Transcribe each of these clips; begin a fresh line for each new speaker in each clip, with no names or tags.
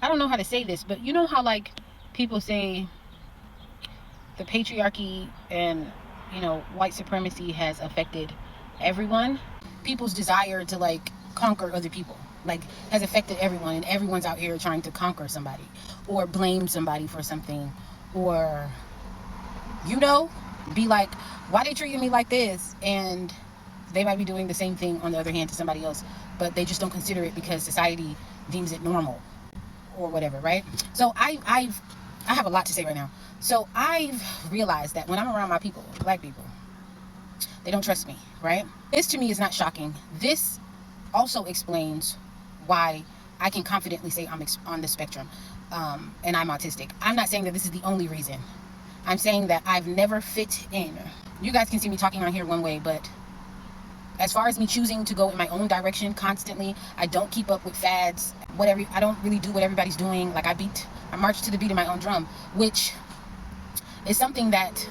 I don't know how to say this, but you know how like people say the patriarchy and, you know, white supremacy has affected everyone? People's desire to like conquer other people like has affected everyone, and everyone's out here trying to conquer somebody or blame somebody for something, or, you know, be like, why they treating me like this? And they might be doing the same thing on the other hand to somebody else, but they just don't consider it because society deems it normal or whatever, right? So I have a lot to say right now. So I've realized that when I'm around my people, black people, they don't trust me, right? This to me is not shocking. This also explains why I can confidently say I'm on the spectrum, and I'm autistic. I'm not saying that this is the only reason. I'm saying that I've never fit in. You guys can see me talking on here one way, but as far as me choosing to go in my own direction constantly, I don't keep up with fads, whatever. I don't really do what everybody's doing. Like I march to the beat of my own drum, which is something that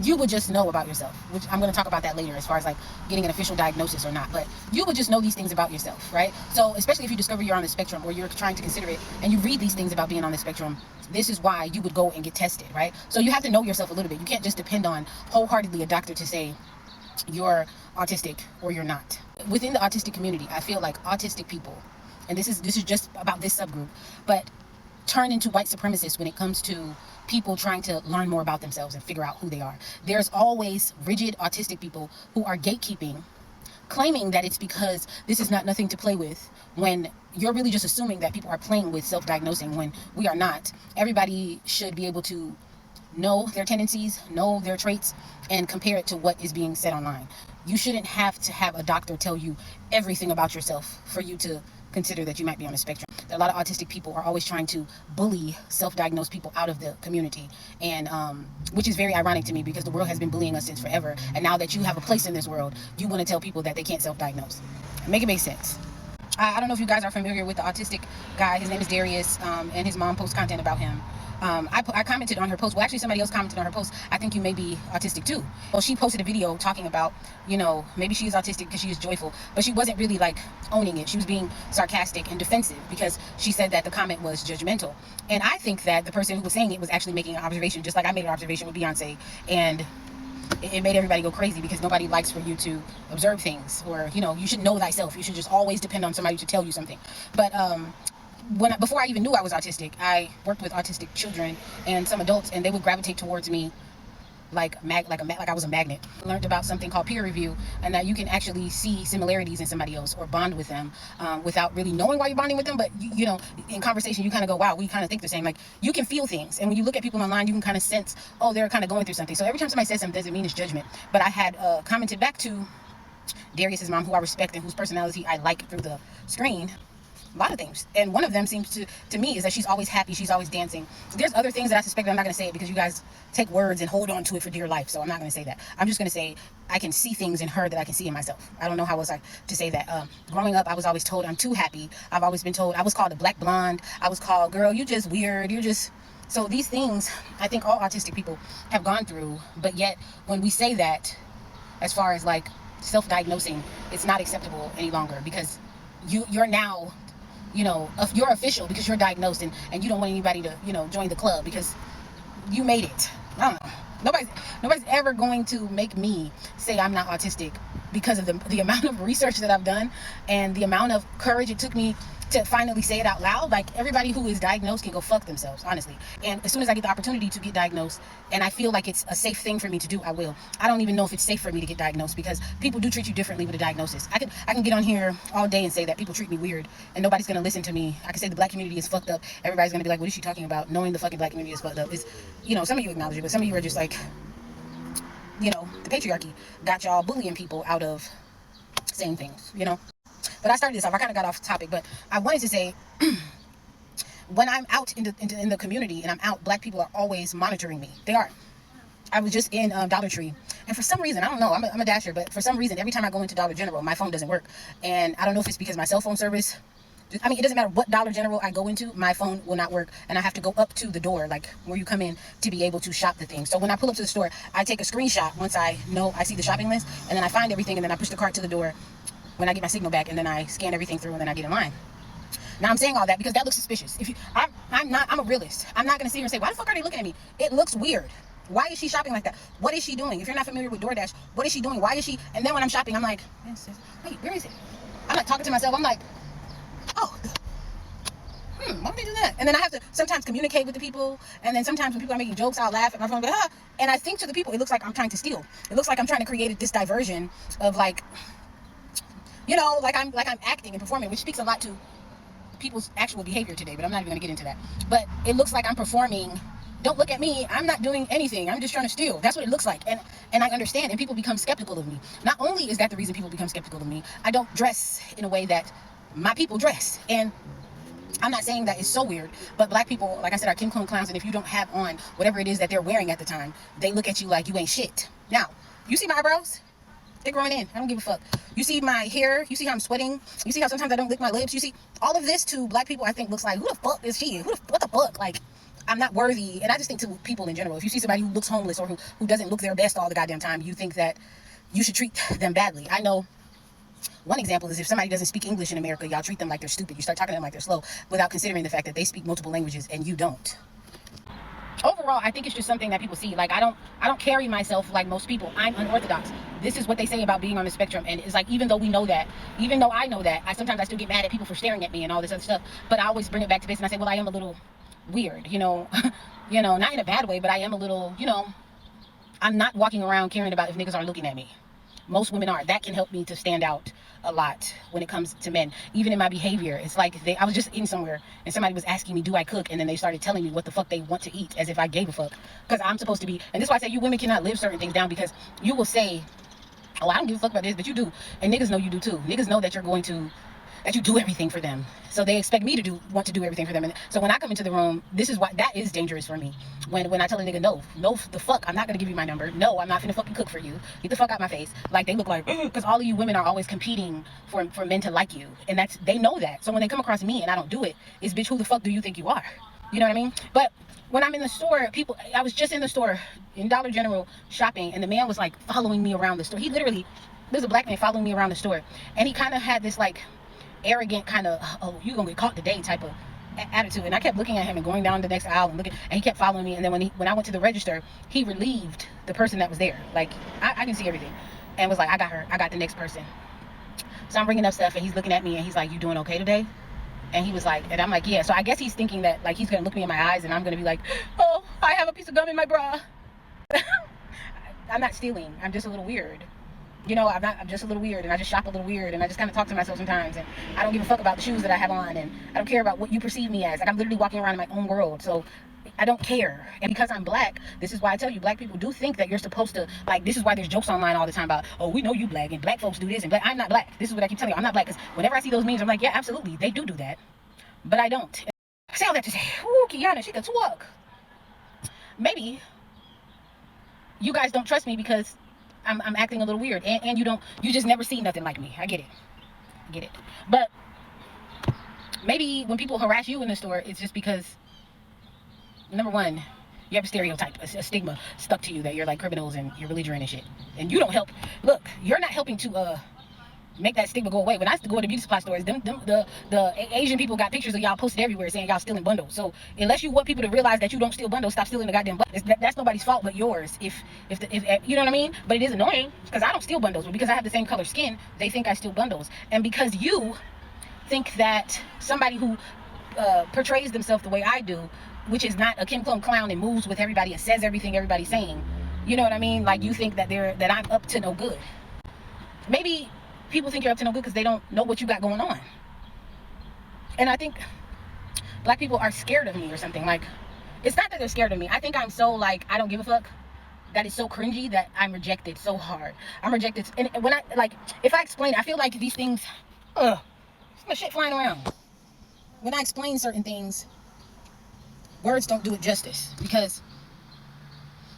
you would just know about yourself, which I'm going to talk about that later as far as like getting an official diagnosis or not, but you would just know these things about yourself, right? So especially if you discover you're on the spectrum or you're trying to consider it and you read these things about being on the spectrum, this is why you would go and get tested, right? So you have to know yourself a little bit. You can't just depend on wholeheartedly a doctor to say you're autistic or you're not. Within the autistic community, I feel like autistic people, and this is just about this subgroup, but turn into white supremacists when it comes to people trying to learn more about themselves and figure out who they are. There's always rigid autistic people who are gatekeeping, claiming that it's because this is not nothing to play with, when you're really just assuming that people are playing with self-diagnosing when we are not. Everybody should be able to know their tendencies, know their traits, and compare it to what is being said online. You shouldn't have to have a doctor tell you everything about yourself for you to consider that you might be on the spectrum. A lot of autistic people are always trying to bully self-diagnosed people out of the community, and which is very ironic to me because the world has been bullying us since forever, and now that you have a place in this world, you want to tell people that they can't self-diagnose. Make it make sense. I don't know if you guys are familiar with the autistic guy. His name is Darius, and his mom posts content about him. I commented on her post. Well, actually, somebody else commented on her post. I think you may be autistic too. Well, she posted a video talking about, you know, maybe she is autistic because she is joyful, but she wasn't really like owning it. She was being sarcastic and defensive because she said that the comment was judgmental. And I think that the person who was saying it was actually making an observation, just like I made an observation with Beyonce, and it made everybody go crazy because nobody likes for you to observe things, or, you know, you should know thyself. You should just always depend on somebody to tell you something. But before I even knew I was autistic, I worked with autistic children and some adults, and they would gravitate towards me like I was a magnet. I learned about something called peer review, and that you can actually see similarities in somebody else or bond with them without really knowing why you're bonding with them. But you know, in conversation, you kind of go, wow, we kind of think the same. Like, you can feel things, and when you look at people online, you can kind of sense, oh, they're kind of going through something. So every time somebody says something, doesn't mean it's judgment. But I had commented back to Darius's mom, who I respect and whose personality I like through the screen, a lot of things, and one of them seems to me is that she's always happy, she's always dancing. There's other things that I suspect, but I'm not going to say it because you guys take words and hold on to it for dear life, so I'm not going to say that. I'm just going to say I can see things in her that I can see in myself. I don't know how else to say that. Growing up, I was always told I'm too happy. I've always been told, I was called a black blonde. I was called, girl, you just weird, you just... So these things I think all autistic people have gone through, but yet when we say that, as far as like self-diagnosing, it's not acceptable any longer, because you're now, you know, you're official because you're diagnosed, and you don't want anybody to, you know, join the club because you made it. I don't know. Nobody's ever going to make me say I'm not autistic because of the amount of research that I've done and the amount of courage it took me to finally say it out loud. Like, everybody who is diagnosed can go fuck themselves, honestly. And as soon as I get the opportunity to get diagnosed, and I feel like it's a safe thing for me to do, I will. I don't even know if it's safe for me to get diagnosed, because people do treat you differently with a diagnosis. I can get on here all day and say that people treat me weird, and nobody's gonna listen to me. I can say the black community is fucked up. Everybody's gonna be like, what is she talking about? Knowing the fucking black community is fucked up is, you know, some of you acknowledge it, but some of you are just like, you know, the patriarchy got y'all bullying people out of saying things, you know. But I started this off, I kind of got off topic, but I wanted to say, when I'm out in the community and I'm out, black people are always monitoring me. They are. I was just in Dollar Tree, and for some reason, I don't know, I'm a dasher, but for some reason, every time I go into Dollar General, my phone doesn't work. And I don't know if it's because my cell phone service, I mean, it doesn't matter what Dollar General I go into, my phone will not work, and I have to go up to the door, like where you come in, to be able to shop the thing. So when I pull up to the store, I take a screenshot once I know I see the shopping list, and then I find everything, and then I push the cart to the door when I get my signal back, and then I scan everything through, and then I get in line. Now I'm saying all that because that looks suspicious. If you, I'm a realist. I'm not gonna sit here and say, why the fuck are they looking at me? It looks weird. Why is she shopping like that? What is she doing? If you're not familiar with DoorDash, what is she doing? Why is she? And then when I'm shopping, I'm like, wait, where is it? I'm like talking to myself. I'm like, oh, why would they do that? And then I have to sometimes communicate with the people. And then sometimes when people are making jokes, I'll laugh at my phone. But, and I think to the people, it looks like I'm trying to steal. It looks like I'm trying to create this diversion of like, you know, like I'm acting and performing, which speaks a lot to people's actual behavior today. But I'm not even going to get into that. But it looks like I'm performing. Don't look at me. I'm not doing anything. I'm just trying to steal. That's what it looks like. And I understand. And people become skeptical of me. Not only is that the reason people become skeptical of me, I don't dress in a way that my people dress. And I'm not saying that it's so weird, but black people, like I said, are Kim Clone clowns. And if you don't have on whatever it is that they're wearing at the time, they look at you like you ain't shit. Now, you see my eyebrows? They're growing in. I don't give a fuck. You see my hair? You see how I'm sweating? You see how sometimes I don't lick my lips? You see all of this to black people, I think looks like, who the fuck is she? What the fuck? Like, I'm not worthy. And I just think to people in general, if you see somebody who looks homeless or who doesn't look their best all the goddamn time, you think that you should treat them badly. I know one example is if somebody doesn't speak English in America, y'all treat them like they're stupid. You start talking to them like they're slow without considering the fact that they speak multiple languages and you don't. Overall, I think it's just something that people see. Like, I don't carry myself like most people. I'm unorthodox. This is what they say about being on the spectrum. And it's like, even though we know that, even though I know that, sometimes I still get mad at people for staring at me and all this other stuff. But I always bring it back to this and I say, well, I am a little weird, you know, not in a bad way, but I am a little, I'm not walking around caring about if niggas are looking at me. Most women are. That can help me to stand out a lot when it comes to men. Even in my behavior, it's like I was just in somewhere and somebody was asking me, do I cook? And then they started telling me what the fuck they want to eat, as if I gave a fuck. Because I'm supposed to be, and this is why I say you women cannot live certain things down, because you will say, oh, I don't give a fuck about this, but you do. And niggas know you do too. Niggas know that you do everything for them. So they expect me to want to do everything for them. And so when I come into the room, this is why that is dangerous for me. When I tell a nigga, no, the fuck, I'm not gonna give you my number. No, I'm not finna fucking cook for you. Get the fuck out my face. Like, they look like, because all of you women are always competing for men to like you. And they know that. So when they come across me and I don't do it, it's, bitch, who the fuck do you think you are? You know what I mean? But when I'm in the store, I was just in the store in Dollar General shopping, and the man was like following me around the store. He literally, there's a black man following me around the store, and he kind of had this like arrogant kind of, oh, you gonna get caught today type of attitude. And I kept looking at him and going down the next aisle and looking, and he kept following me. And then when I went to the register, he relieved the person that was there. Like, I can see everything, and was like, I got the next person. So I'm bringing up stuff, and he's looking at me, and he's like, you doing okay today? And he was like, and I'm like, yeah. So I guess he's thinking that like he's gonna look me in my eyes and I'm gonna be like, oh, I have a piece of gum in my bra. I'm not stealing. I'm just a little weird. I'm just a little weird, and I just shop a little weird, and I just kind of talk to myself sometimes, and I don't give a fuck about the shoes that I have on, and I don't care about what you perceive me as. Like, I'm literally walking around in my own world, so I don't care. And because I'm black, this is why I tell you, black people do think that you're supposed to, like, this is why there's jokes online all the time about, oh, we know you black, and black folks do this, and black. I'm not black. This is what I keep telling you. I'm not black, because whenever I see those memes, I'm like, yeah, absolutely, they do that, but I don't. I say all that to say, ooh, Kiana, she could twerk. Maybe you guys don't trust me because I'm acting a little weird, and you just never see nothing like me. I get it. But maybe when people harass you in the store, it's just because, number one, you have a stereotype, a stigma stuck to you that you're like criminals and you're belligerent and shit, and you don't help. Look, you're not helping to make that stigma go away. When I used to go to beauty supply stores, the Asian people got pictures of y'all posted everywhere saying y'all stealing bundles. So unless you want people to realize that you don't steal bundles, stop stealing the goddamn bundles. That's nobody's fault but yours. If you know what I mean. But it is annoying because I don't steal bundles, but because I have the same color skin, they think I steal bundles. And because you think that somebody who portrays themselves the way I do, which is not a Kim Clone clown and moves with everybody and says everything everybody's saying, you know what I mean? Like, you think that I'm up to no good. Maybe people think you're up to no good because they don't know what you got going on. And I think black people are scared of me or something. Like, it's not that they're scared of me. I think I'm so, like, I don't give a fuck, that it's so cringy that I'm rejected so hard. I'm rejected. And when I, like, if I explain, I feel like these things, some shit flying around. When I explain certain things, words don't do it justice, because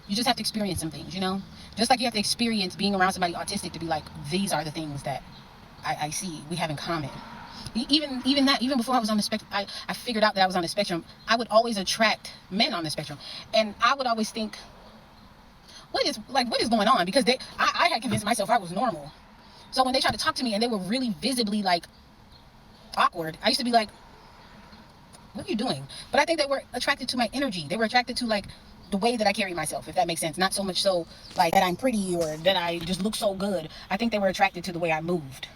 you just have to experience some things, Just like you have to experience being around somebody autistic to be like, these are the things that I see we have in common. Even before I was on the spectrum, I figured out that I was on the spectrum. I would always attract men on the spectrum, and I would always think, what is going on? Because I had convinced myself I was normal. So when they tried to talk to me and they were really visibly like awkward, I used to be like, what are you doing? But I think they were attracted to my energy. They were attracted to like the way that I carry myself, if that makes sense. Not so much so like that I'm pretty or that I just look so good. I think they were attracted to the way I moved.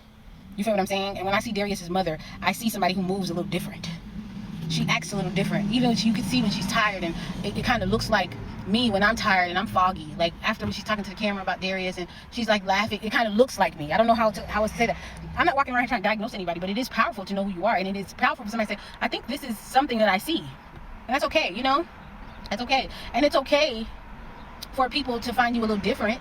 You feel what I'm saying? And when I see Darius's mother, I see somebody who moves a little different. She acts a little different. Even you can see when she's tired, and it kind of looks like me when I'm tired and I'm foggy. Like after she's talking to the camera about Darius and she's like laughing, it kind of looks like me. I don't know how to say that. I'm not walking around trying to diagnose anybody, but it is powerful to know who you are, and it is powerful for somebody to say, I think this is something that I see. And that's okay, you know? That's okay. And it's okay for people to find you a little different.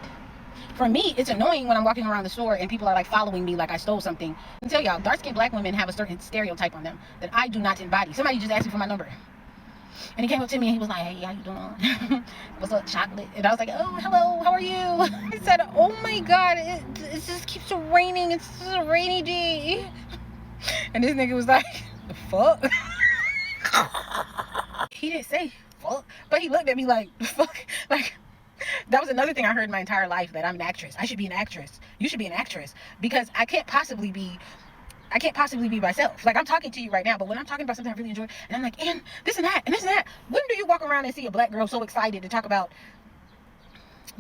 For me, it's annoying when I'm walking around the store and people are like following me like I stole something. I tell y'all, dark-skinned black women have a certain stereotype on them that I do not embody. Somebody just asked me for my number. And he came up to me and he was like, hey, how you doing? What's up, chocolate? And I was like, oh, hello, how are you? I said, oh my God, it just keeps raining. It's just a rainy day. And this nigga was like, the fuck? He didn't say fuck, but he looked at me like, the fuck? Like, that was another thing I heard my entire life, that I'm an actress. I should be an actress. You should be an actress. Because I can't possibly be myself. Like, I'm talking to you right now, but when I'm talking about something I really enjoy, and I'm like, and this and that, and this and that. When do you walk around and see a black girl so excited to talk about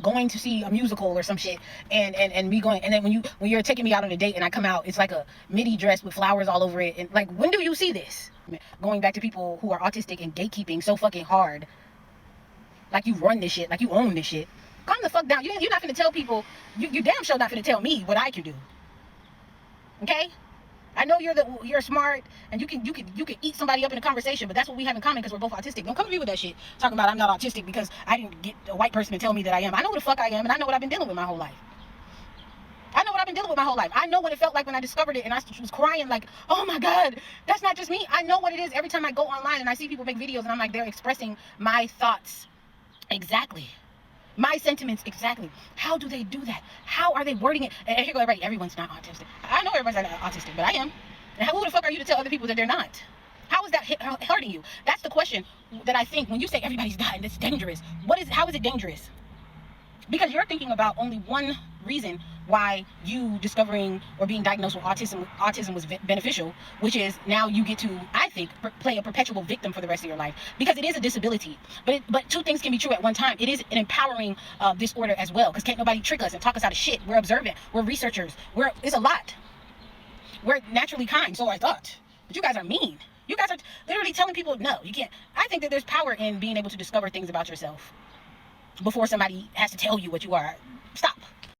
going to see a musical or some shit, and me going, and then when you're taking me out on a date and I come out, it's like a midi dress with flowers all over it, and like, when do you see this? Going back to people who are autistic and gatekeeping so fucking hard, like you run this shit, like you own this shit. Calm the fuck down. You're not gonna tell people, you damn sure not gonna tell me what I can do. Okay? I know you're smart and you can eat somebody up in a conversation, but that's what we have in common because we're both autistic. Don't come to me with that shit talking about I'm not autistic because I didn't get a white person to tell me that I am. I know what the fuck I am, and I know what I've been dealing with my whole life. I know what it felt like when I discovered it, and I was crying like, oh my God, that's not just me. I know what it is every time I go online and I see people make videos and I'm like, they're expressing my thoughts exactly. My sentiments exactly. How do they do that? How are they wording it? And here go everybody, everyone's not autistic. I know everyone's not autistic, but I am. And who the fuck are you to tell other people that they're not? How is that hurting you? That's the question that I think when you say everybody's not and it's dangerous. How is it dangerous? Because you're thinking about only one reason why you discovering or being diagnosed with autism was beneficial, which is now you get to, I think, play a perpetual victim for the rest of your life, because it is a disability. But two things can be true at one time. It is an empowering disorder as well, because can't nobody trick us and talk us out of shit. We're observant. We're researchers. It's a lot. We're naturally kind, so I thought. But you guys are mean. You guys are literally telling people, no, you can't. I think that there's power in being able to discover things about yourself before somebody has to tell you what you are. Stop.